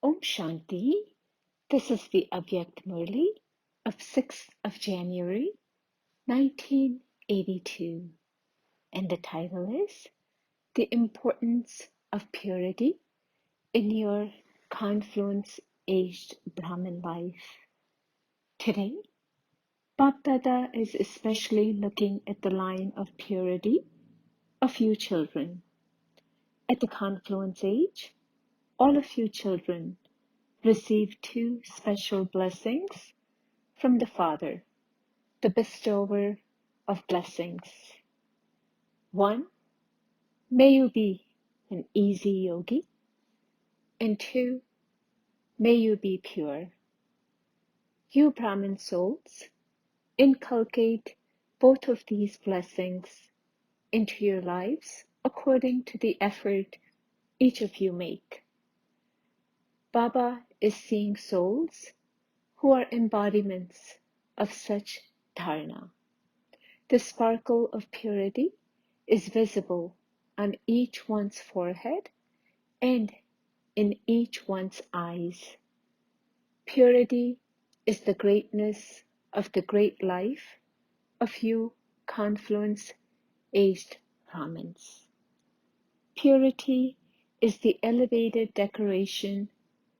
Om Shanti. This is the Avyakt Murli of 6th of January, 1982. And the title is The Importance of Purity in Your Confluence-Aged Brahmin Life. Today, Bapdada is especially looking at the line of purity of you children. At the confluence age, all of you children receive two special blessings from the Father, the bestower of blessings. 1, may you be an easy yogi, and 2, may you be pure. You Brahmin souls inculcate both of these blessings into your lives according to the effort each of you make. Baba is seeing souls who are embodiments of such dharana. The sparkle of purity is visible on each one's forehead and in each one's eyes. Purity is the greatness of the great life of you confluence-aged Brahmins. Purity is the elevated decoration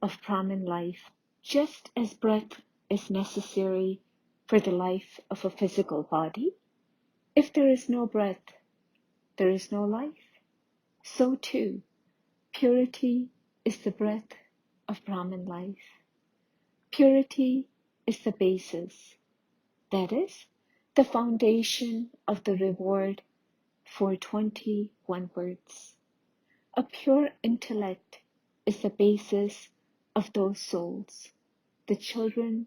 of Brahmin life, just as breath is necessary for the life of a physical body. If there is no breath, there is no life. So too, purity is the breath of Brahmin life. Purity is the basis, that is, the foundation of the reward for 21 births. A pure intellect is the basis of those souls, the children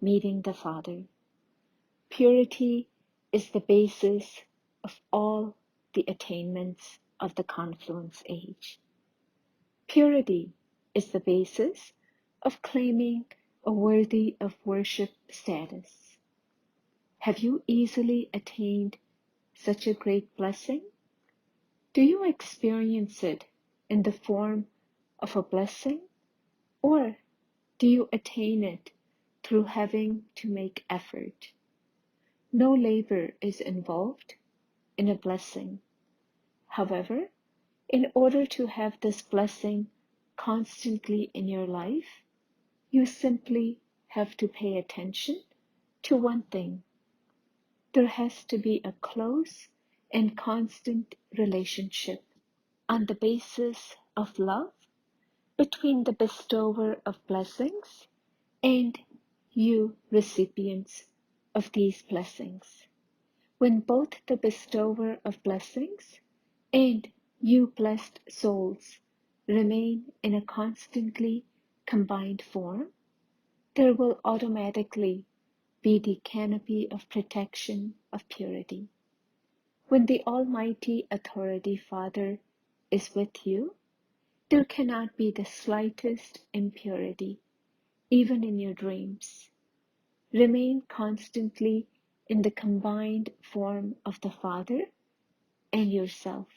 meeting the Father. Purity is the basis of all the attainments of the confluence age. Purity is the basis of claiming a worthy of worship status. Have you easily attained such a great blessing? Do you experience it in the form of a blessing, or do you attain it through having to make effort? No labor is involved in a blessing. However, in order to have this blessing constantly in your life, you simply have to pay attention to one thing. There has to be a close and constant relationship on the basis of love between the bestower of blessings and you recipients of these blessings. When both the bestower of blessings and you blessed souls remain in a constantly combined form, there will automatically be the canopy of protection of purity. When the Almighty Authority Father is with you, there cannot be the slightest impurity, even in your dreams. Remain constantly in the combined form of the Father and yourself.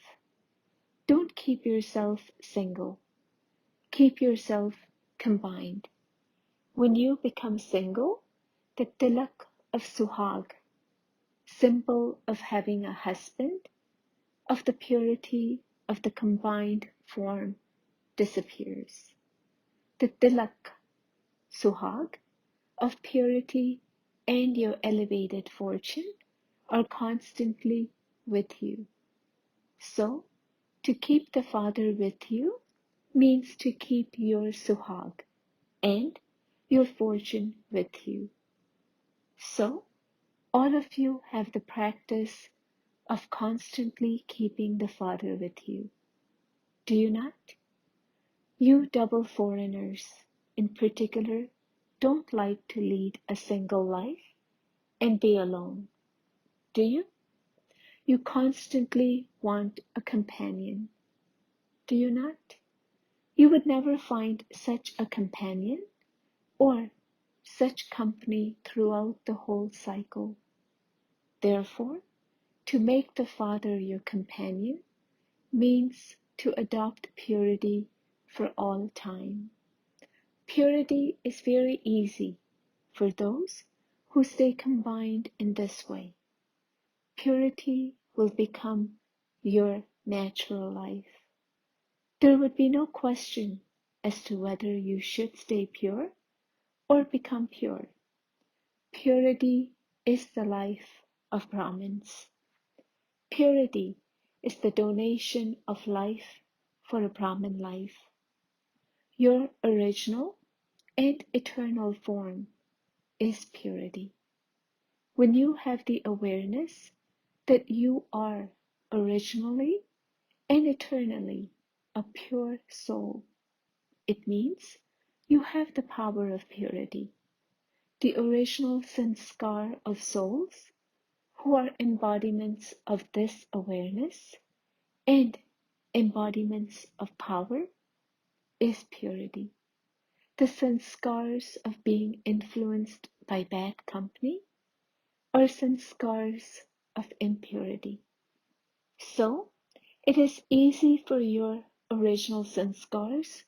Don't keep yourself single. Keep yourself combined. When you become single, the tilak of Suhag, symbol of having a husband, of the purity of the combined form, disappears. The tilak, Suhag, of purity and your elevated fortune are constantly with you. So, to keep the Father with you means to keep your Suhag and your fortune with you. So, all of you have the practice of constantly keeping the Father with you. Do you not? You double foreigners, in particular, don't like to lead a single life and be alone, do you? You constantly want a companion, do you not? You would never find such a companion or such company throughout the whole cycle. Therefore, to make the Father your companion means to adopt purity for all time. Purity is very easy for those who stay combined in this way. Purity will become your natural life. There would be no question as to whether you should stay pure or become pure. Purity is the life of Brahmins. Purity is the donation of life for a Brahmin life. Your original and eternal form is purity. When you have the awareness that you are originally and eternally a pure soul, it means you have the power of purity. The original sanskar of souls who are embodiments of this awareness and embodiments of power is purity. The sanskars of being influenced by bad company are sanskars of impurity. So, it is easy for your original sanskars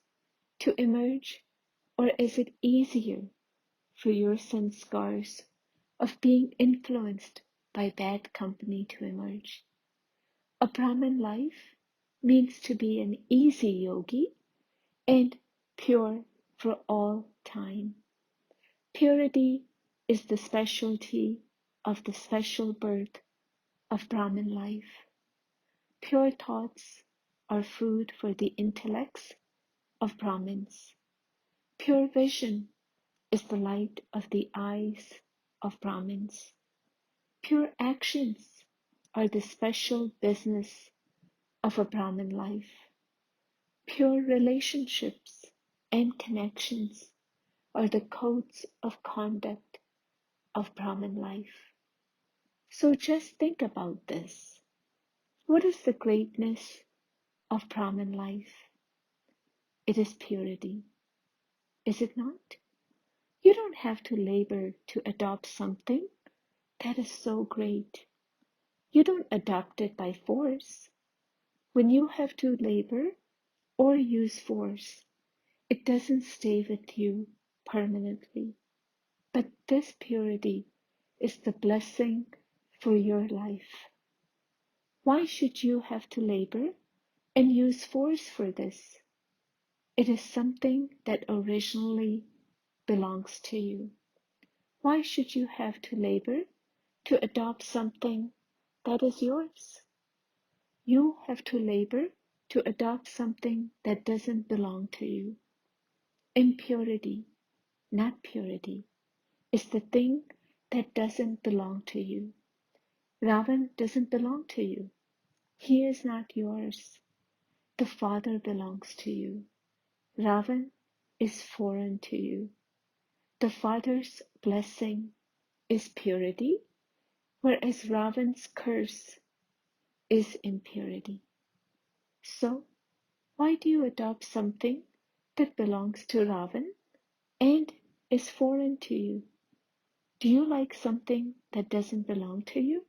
to emerge, or is it easier for your sanskars of being influenced by bad company to emerge? A Brahmin life means to be an easy yogi and pure for all time. Purity is the specialty of the special birth of Brahmin life. Pure thoughts are food for the intellects of Brahmins. Pure vision is the light of the eyes of Brahmins. Pure actions are the special business of a Brahmin life. Pure relationships and connections are the codes of conduct of Brahmin life. So just think about this. What is the greatness of Brahmin life? It is purity, is it not? You don't have to labor to adopt something that is so great. You don't adopt it by force. When you have to labor or use force, it doesn't stay with you permanently. But this purity is the blessing for your life. Why should you have to labor and use force for this? It is something that originally belongs to you. Why should you have to labor to adopt something that is yours? You have to labor to adopt something that doesn't belong to you. Impurity, not purity, is the thing that doesn't belong to you. Ravan doesn't belong to you. He is not yours. The Father belongs to you. Ravan is foreign to you. The Father's blessing is purity, whereas Ravan's curse is impurity. So, why do you adopt something that belongs to Ravan and is foreign to you? Do you like something that doesn't belong to you?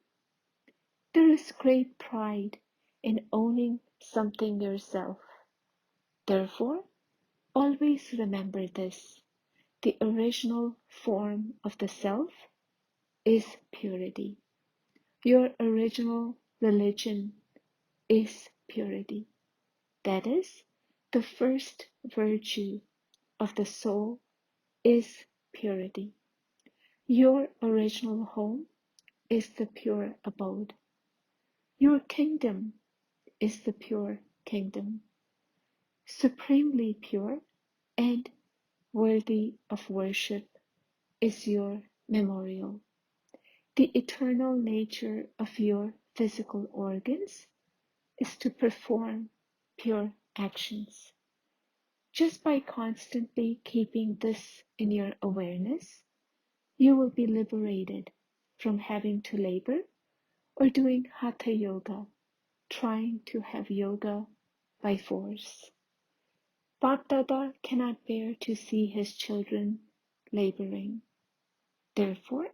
There is great pride in owning something yourself. Therefore, always remember this. The original form of the self is purity. Your original religion is purity. That is, the first virtue of the soul is purity. Your original home is the pure abode. Your kingdom is the pure kingdom, supremely pure and worthy of worship is your memorial. The eternal nature of your physical organs is to perform pure actions. Just by constantly keeping this in your awareness, you will be liberated from having to labor or doing hatha yoga, trying to have yoga by force. Bapdada cannot bear to see his children laboring. Therefore,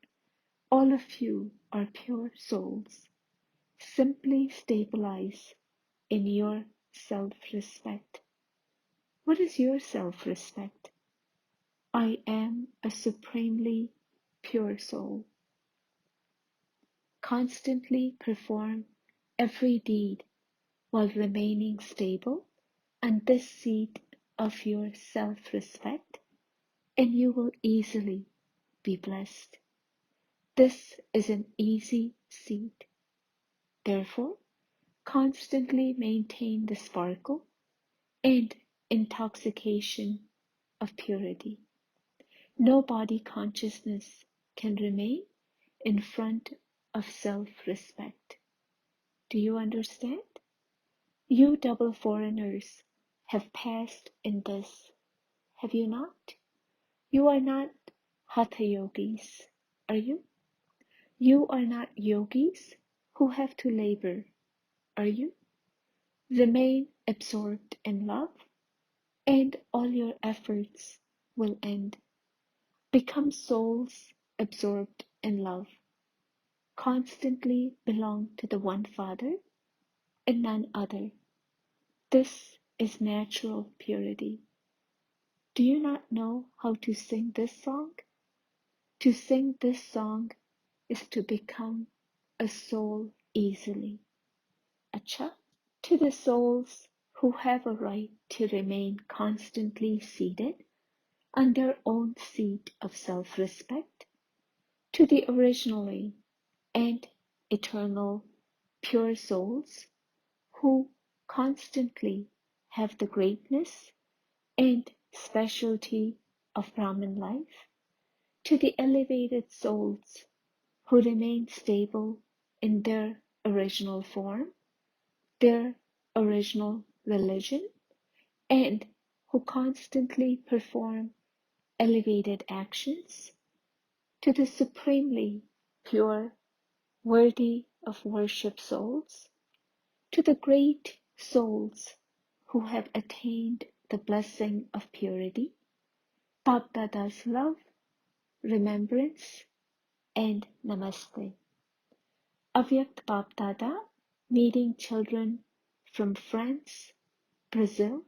all of you are pure souls. Simply stabilize in your self-respect. What is your self-respect? I am a supremely pure soul. Constantly perform every deed while remaining stable on this seat of your self-respect, and you will easily be blessed. This is an easy seat. Therefore, constantly maintain the sparkle and intoxication of purity. No body consciousness can remain in front of self-respect. Do you understand? You double foreigners have passed in this, have you not? You are not hatha yogis, are you? You are not yogis who have to labor, are you? Remain absorbed in love, and all your efforts will end. Become souls absorbed in love. Constantly belong to the one Father and none other. This is natural purity. Do you not know how to sing this song? To sing this song is to become a soul easily. Acha? To the souls who have a right to remain constantly seated on their own seat of self-respect, to the originally and eternal pure souls who constantly have the greatness and specialty of Brahmin life, to the elevated souls who remain stable in their original form, their original religion, and who constantly perform elevated actions, to the supremely pure, worthy of worship souls, to the great souls who have attained the blessing of purity, Bapdada's love, remembrance, and namaste. Avyakt Bapdada, meeting children from France, Brazil,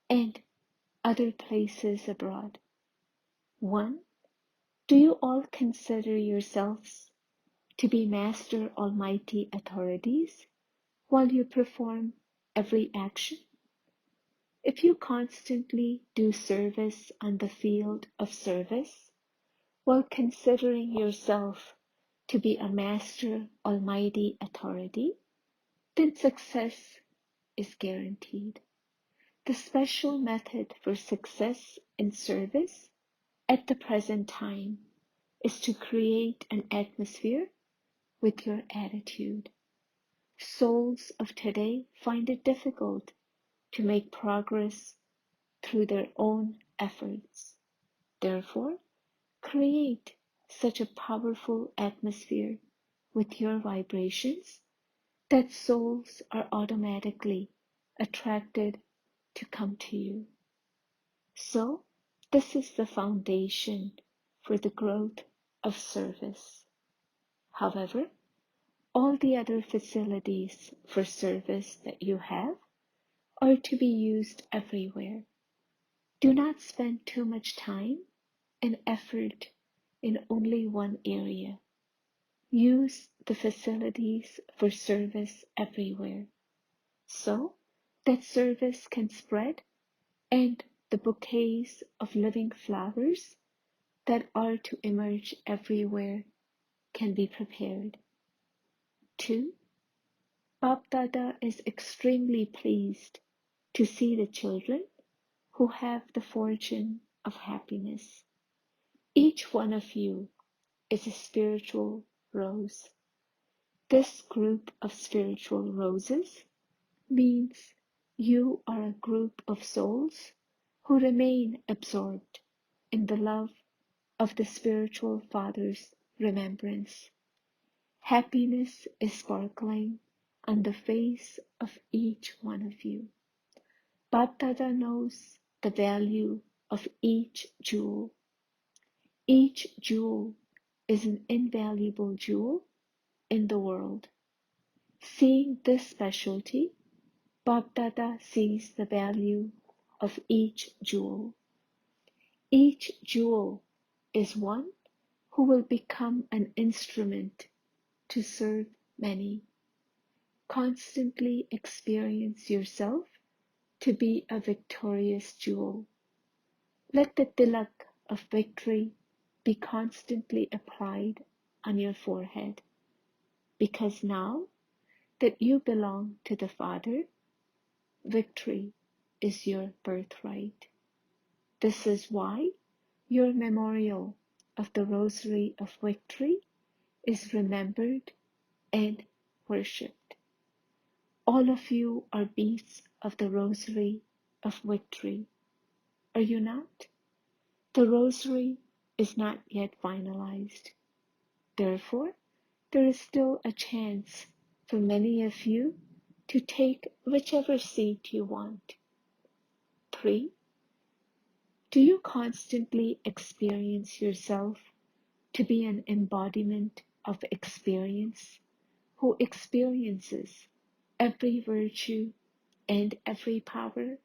and other places abroad. 1. Do you all consider yourselves to be Master Almighty authorities while you perform every action? If you constantly do service on the field of service, while considering yourself to be a Master Almighty authority, then success is guaranteed. The special method for success in service at the present time is to create an atmosphere with your attitude. Souls of today find it difficult to make progress through their own efforts. Therefore, create such a powerful atmosphere with your vibrations that souls are automatically attracted to come to you. So, this is the foundation for the growth of service. However, all the other facilities for service that you have are to be used everywhere. Do not spend too much time and effort in only one area. Use the facilities for service everywhere, so that service can spread and the bouquets of living flowers that are to emerge everywhere can be prepared. 2. Bapdada is extremely pleased to see the children who have the fortune of happiness. Each one of you is a spiritual rose. This group of spiritual roses means you are a group of souls who remain absorbed in the love of the spiritual Father's remembrance. Happiness is sparkling on the face of each one of you. Bapdada knows the value of each jewel. Each jewel is an invaluable jewel in the world. Seeing this specialty, Bapdada sees the value of each jewel. Each jewel is one who will become an instrument to serve many. Constantly experience yourself to be a victorious jewel. Let the tilak of victory be constantly applied on your forehead, because now that you belong to the Father, victory is your birthright. This is why your memorial of the Rosary of Victory is remembered and worshipped. All of you are beasts of the Rosary of Victory, are you not? The Rosary is not yet finalized. Therefore, there is still a chance for many of you to take whichever seat you want. 3. Do you constantly experience yourself to be an embodiment of experience, who experiences every virtue and every power?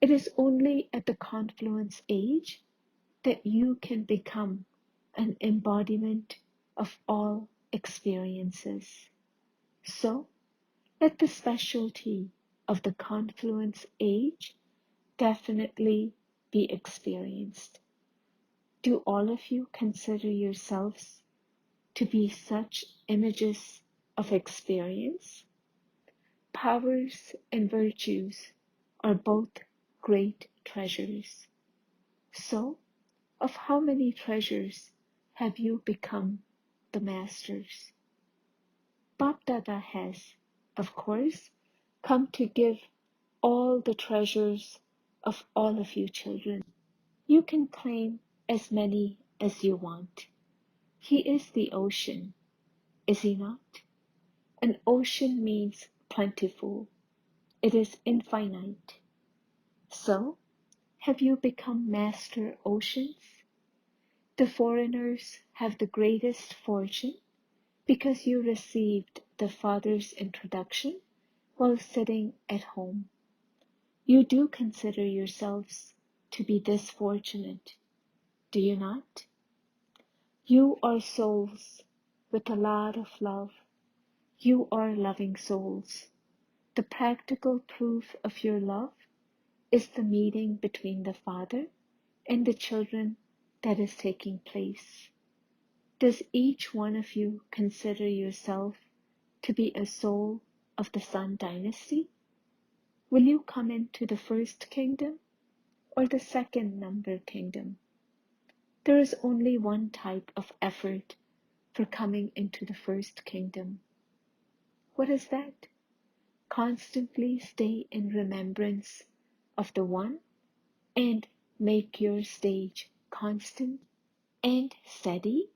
It is only at the confluence age that you can become an embodiment of all experiences. So, let the specialty of the confluence age definitely be experienced. Do all of you consider yourselves to be such images of experience? Powers and virtues are both great treasures. So, of how many treasures have you become the masters? Bap Dada has, of course, come to give all the treasures of all of you children. You can claim as many as you want. He is the ocean, is he not? An ocean means plentiful. It is infinite. So, have you become master oceans? The foreigners have the greatest fortune because you received the Father's introduction while sitting at home. You do consider yourselves to be this fortunate, do you not? You are souls with a lot of love. You are loving souls. The practical proof of your love is the meeting between the Father and the children that is taking place. Does each one of you consider yourself to be a soul of the Sun dynasty? Will you come into the first kingdom or the second number kingdom? There is only one type of effort for coming into the first kingdom. What is that? Constantly stay in remembrance of the One and make your stage constant and steady,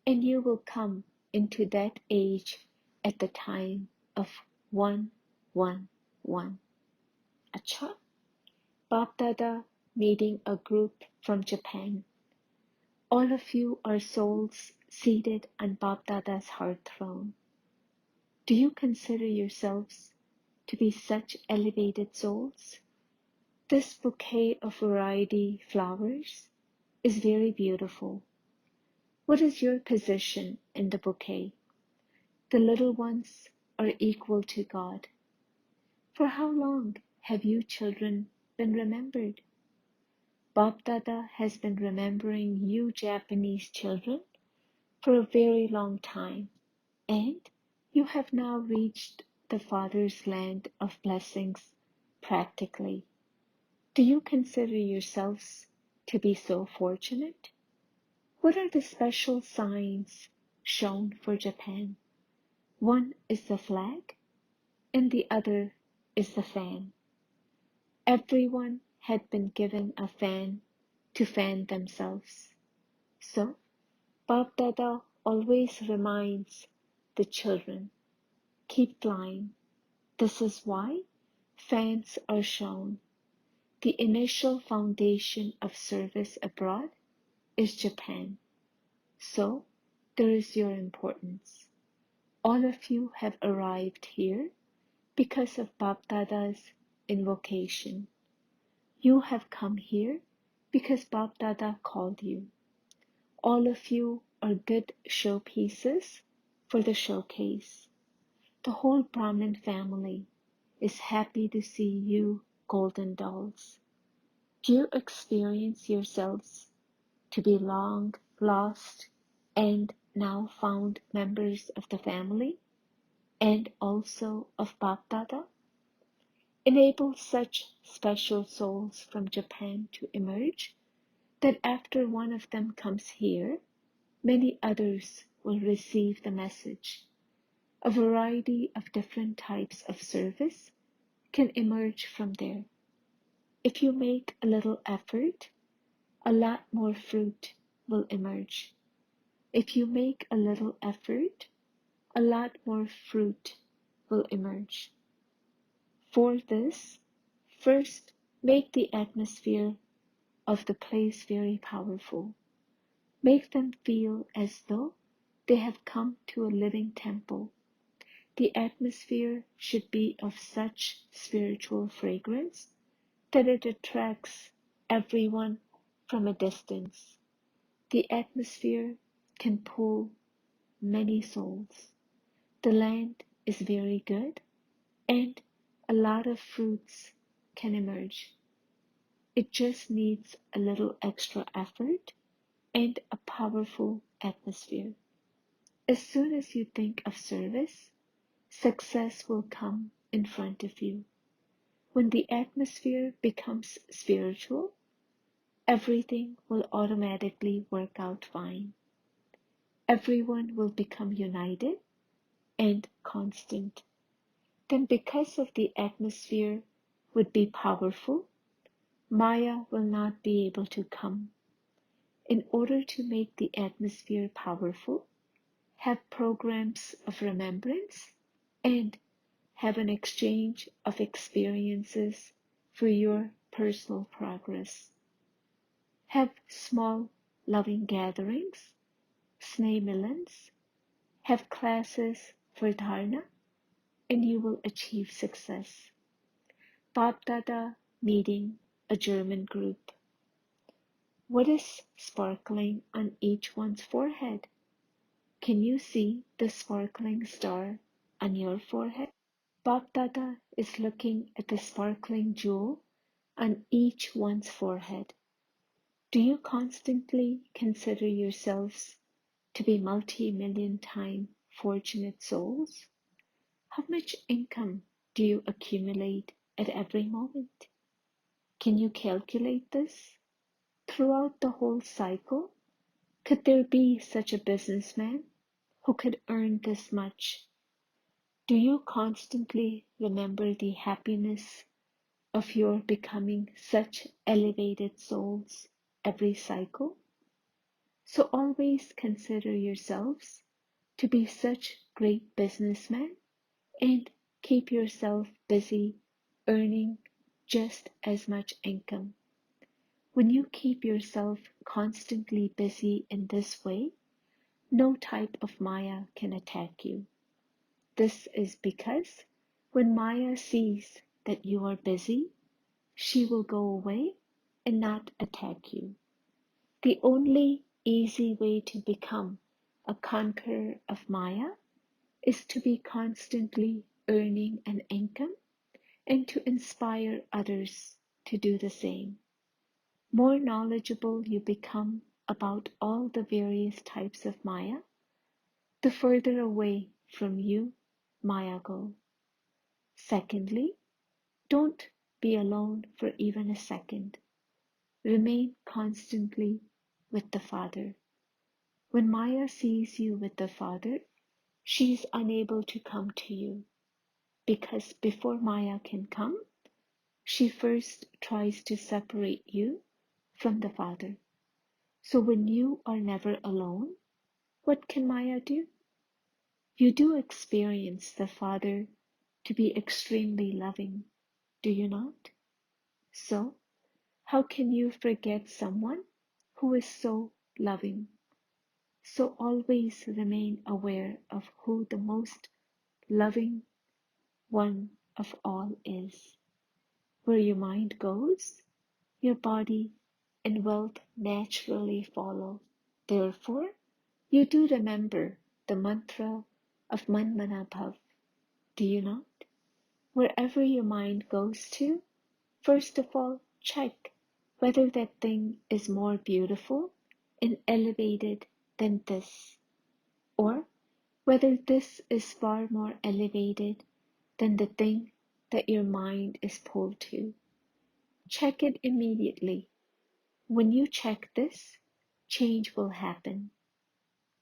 and you will come into that age at the time of 111. Acha, Bap Dada meeting a group from Japan. All of you are souls seated on Bap Dada's heart throne. Do you consider yourselves to be such elevated souls? This bouquet of variety flowers is very beautiful. What is your position in the bouquet? The little ones are equal to God. For how long have you children been remembered? Bap Dada has been remembering you Japanese children for a very long time, and you have now reached the Father's land of blessings practically. Do you consider yourselves to be so fortunate? What are the special signs shown for Japan? One is the flag, and the other is the fan. Everyone had been given a fan to fan themselves. So, Bap Dada always reminds the children, keep flying. This is why fans are shown. The initial foundation of service abroad is Japan. So, there is your importance. All of you have arrived here because of Bap Dada's invocation. You have come here because Bab Dada called you. All of you are good showpieces for the showcase. The whole Brahmin family is happy to see you golden dolls. Do you experience yourselves to be long lost and now found members of the family and also of Bab Dada? Enable such special souls from Japan to emerge that after one of them comes here, many others will receive the message. A variety of different types of service can emerge from there. If you make a little effort, a lot more fruit will emerge. If you make a little effort, a lot more fruit will emerge. For this, first make the atmosphere of the place very powerful. Make them feel as though they have come to a living temple. The atmosphere should be of such spiritual fragrance that it attracts everyone from a distance. The atmosphere can pull many souls. The land is very good and a lot of fruits can emerge. It just needs a little extra effort and a powerful atmosphere. As soon as you think of service, success will come in front of you. When the atmosphere becomes spiritual, everything will automatically work out fine. Everyone will become united and constant. Then because of the atmosphere would be powerful, Maya will not be able to come. In order to make the atmosphere powerful, have programs of remembrance and have an exchange of experiences for your personal progress. Have small loving gatherings, sneh milans, have classes for dharna, and you will achieve success. Bab Dada meeting a German group. What is sparkling on each one's forehead? Can you see the sparkling star on your forehead? Bab Dada is looking at the sparkling jewel on each one's forehead. Do you constantly consider yourselves to be multi-million time fortunate souls? How much income do you accumulate at every moment? Can you calculate this? Throughout the whole cycle, could there be such a businessman who could earn this much? Do you constantly remember the happiness of your becoming such elevated souls every cycle? So always consider yourselves to be such great businessmen and keep yourself busy earning just as much income. When you keep yourself constantly busy in this way, no type of Maya can attack you. This is because when Maya sees that you are busy, she will go away and not attack you. The only easy way to become a conqueror of Maya is to be constantly earning an income and to inspire others to do the same. More knowledgeable you become about all the various types of Maya, the further away from you Maya go. Secondly, don't be alone for even a second. Remain constantly with the Father. When Maya sees you with the Father, she is unable to come to you because before Maya can come, she first tries to separate you from the Father. So when you are never alone, what can Maya do? You do experience the Father to be extremely loving, do you not? So, how can you forget someone who is so loving? So always remain aware of who the most loving one of all is. Where your mind goes, your body and wealth naturally follow. Therefore, you do remember the mantra of Manmana Bhav, do you not? Wherever your mind goes to, first of all, check whether that thing is more beautiful and elevated than this, or whether this is far more elevated than the thing that your mind is pulled to. Check it immediately. When you check this, change will happen.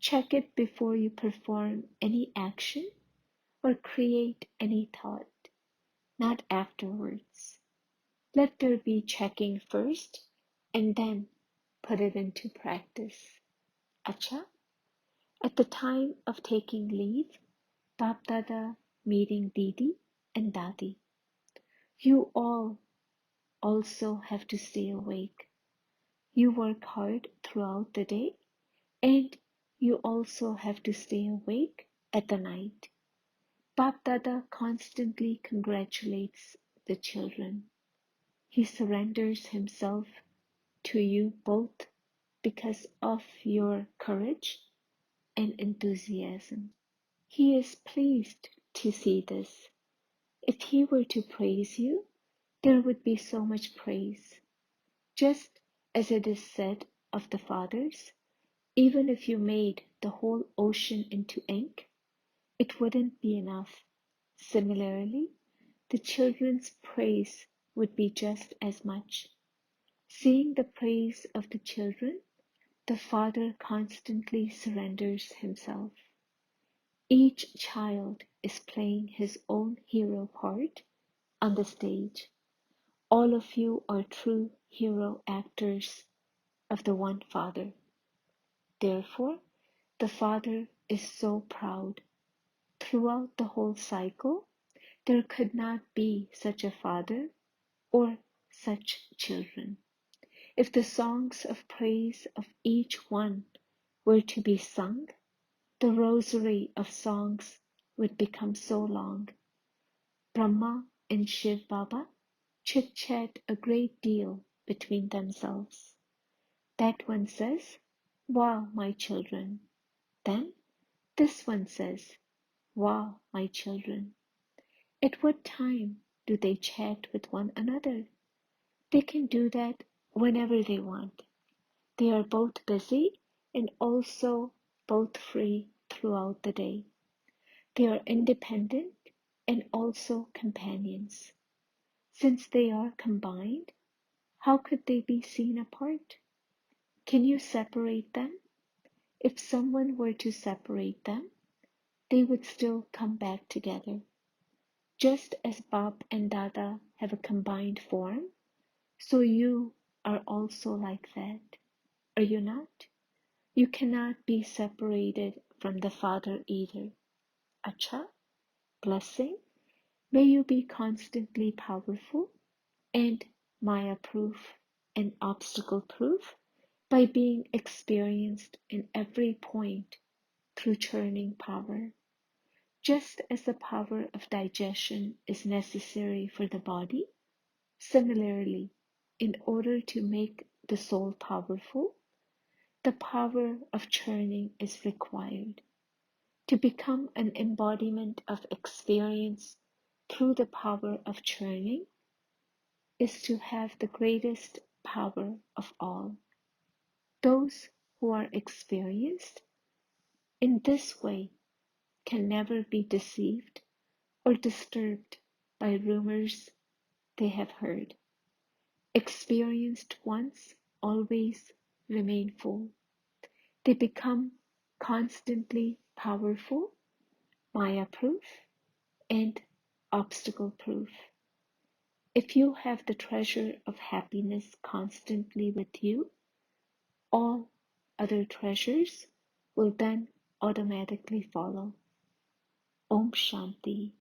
Check it before you perform any action or create any thought, not afterwards. Let there be checking first and then put it into practice. Acha, at the time of taking leave, Bap Dada meeting Didi and Dadi, you all also have to stay awake. You work hard throughout the day and you also have to stay awake at the night. Bap Dada constantly congratulates the children. He surrenders himself to you both because of your courage and enthusiasm. He is pleased to see this. If he were to praise you, there would be so much praise. Just as it is said of the fathers, even if you made the whole ocean into ink, it wouldn't be enough. Similarly, the children's praise would be just as much. Seeing the praise of the children, the father constantly surrenders himself. Each child is playing his own hero part on the stage. All of you are true hero actors of the one Father. Therefore, the Father is so proud. Throughout the whole cycle, there could not be such a Father or such children. If the songs of praise of each one were to be sung, the rosary of songs would become so long. Brahma and Shiv Baba chit-chat a great deal between themselves. That one says, "Wow, my children." Then this one says, "Wow, my children." At what time do they chat with one another? They can do that whenever they want. They are both busy and also both free throughout the day. They are independent and also companions. Since they are combined, how could they be seen apart? Can you separate them? If someone were to separate them, they would still come back together. Just as Bab and Dada have a combined form, so you are also like that. Are you not? You cannot be separated from the Father either. Acha, blessing, may you be constantly powerful and Maya-proof and obstacle-proof by being experienced in every point through churning power. Just as the power of digestion is necessary for the body, similarly, in order to make the soul powerful, the power of churning is required. To become an embodiment of experience through the power of churning is to have the greatest power of all. Those who are experienced in this way can never be deceived or disturbed by rumors they have heard. Experienced ones always remain full. They become constantly powerful, Maya-proof, and obstacle-proof. If you have the treasure of happiness constantly with you, all other treasures will then automatically follow. Om Shanti.